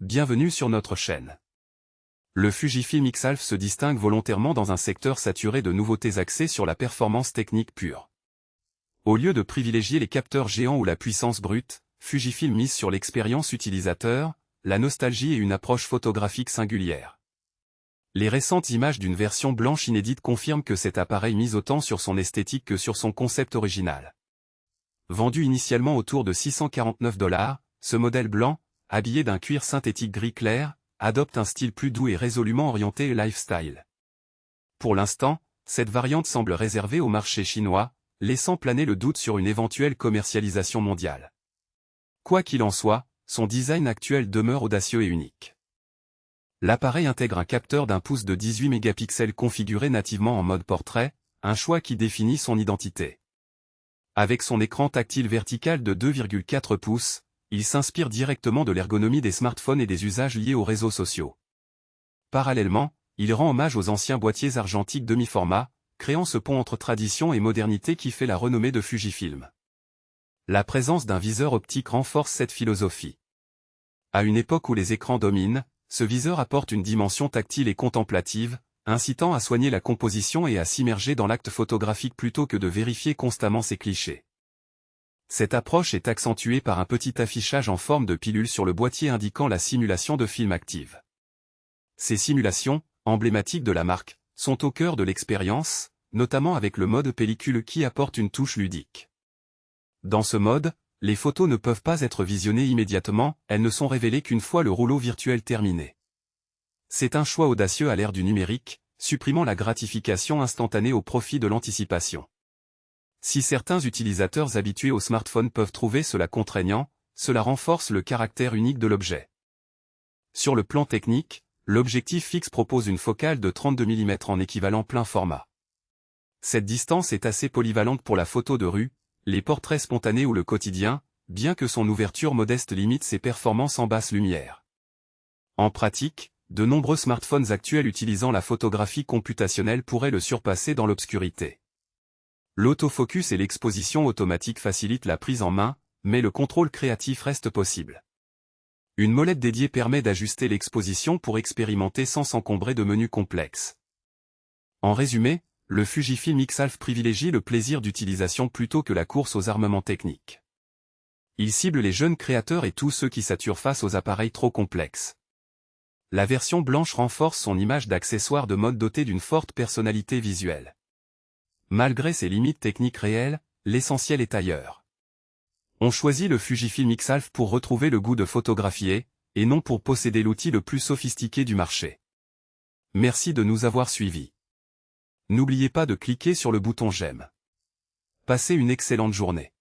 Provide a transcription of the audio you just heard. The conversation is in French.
bienvenue sur notre chaîne. Le Fujifilm X-Alpha se distingue volontairement dans un secteur saturé de nouveautés axées sur la performance technique pure. Au lieu de privilégier les capteurs géants ou la puissance brute, Fujifilm mise sur l'expérience utilisateur, la nostalgie et une approche photographique singulière. Les récentes images d'une version blanche inédite confirment que cet appareil mise autant sur son esthétique que sur son concept original. Vendu initialement autour de $649, ce modèle blanc, habillé d'un cuir synthétique gris clair, adopte un style plus doux et résolument orienté lifestyle. Pour l'instant, cette variante semble réservée au marché chinois, laissant planer le doute sur une éventuelle commercialisation mondiale. Quoi qu'il en soit, son design actuel demeure audacieux et unique. L'appareil intègre un capteur d'1 pouce de 18 mégapixels configuré nativement en mode portrait, un choix qui définit son identité. Avec son écran tactile vertical de 2,4 pouces, il s'inspire directement de l'ergonomie des smartphones et des usages liés aux réseaux sociaux. Parallèlement, il rend hommage aux anciens boîtiers argentiques demi-format, créant ce pont entre tradition et modernité qui fait la renommée de Fujifilm. La présence d'un viseur optique renforce cette philosophie. À une époque où les écrans dominent, ce viseur apporte une dimension tactile et contemplative, incitant à soigner la composition et à s'immerger dans l'acte photographique plutôt que de vérifier constamment ses clichés. Cette approche est accentuée par un petit affichage en forme de pilule sur le boîtier indiquant la simulation de film active. Ces simulations, emblématiques de la marque, sont au cœur de l'expérience, notamment avec le mode pellicule qui apporte une touche ludique. Dans ce mode, les photos ne peuvent pas être visionnées immédiatement, elles ne sont révélées qu'une fois le rouleau virtuel terminé. C'est un choix audacieux à l'ère du numérique, supprimant la gratification instantanée au profit de l'anticipation. Si certains utilisateurs habitués au smartphone peuvent trouver cela contraignant, cela renforce le caractère unique de l'objet. Sur le plan technique, l'objectif fixe propose une focale de 32 mm en équivalent plein format. Cette distance est assez polyvalente pour la photo de rue, les portraits spontanés ou le quotidien, bien que son ouverture modeste limite ses performances en basse lumière. En pratique, de nombreux smartphones actuels utilisant la photographie computationnelle pourraient le surpasser dans l'obscurité. L'autofocus et l'exposition automatique facilitent la prise en main, mais le contrôle créatif reste possible. Une molette dédiée permet d'ajuster l'exposition pour expérimenter sans s'encombrer de menus complexes. En résumé, le Fujifilm X-Alpha privilégie le plaisir d'utilisation plutôt que la course aux armements techniques. Il cible les jeunes créateurs et tous ceux qui saturent face aux appareils trop complexes. La version blanche renforce son image d'accessoire de mode doté d'une forte personnalité visuelle. Malgré ses limites techniques réelles, l'essentiel est ailleurs. On choisit le Fujifilm X-Alpha pour retrouver le goût de photographier, et non pour posséder l'outil le plus sophistiqué du marché. Merci de nous avoir suivis. N'oubliez pas de cliquer sur le bouton j'aime. Passez une excellente journée.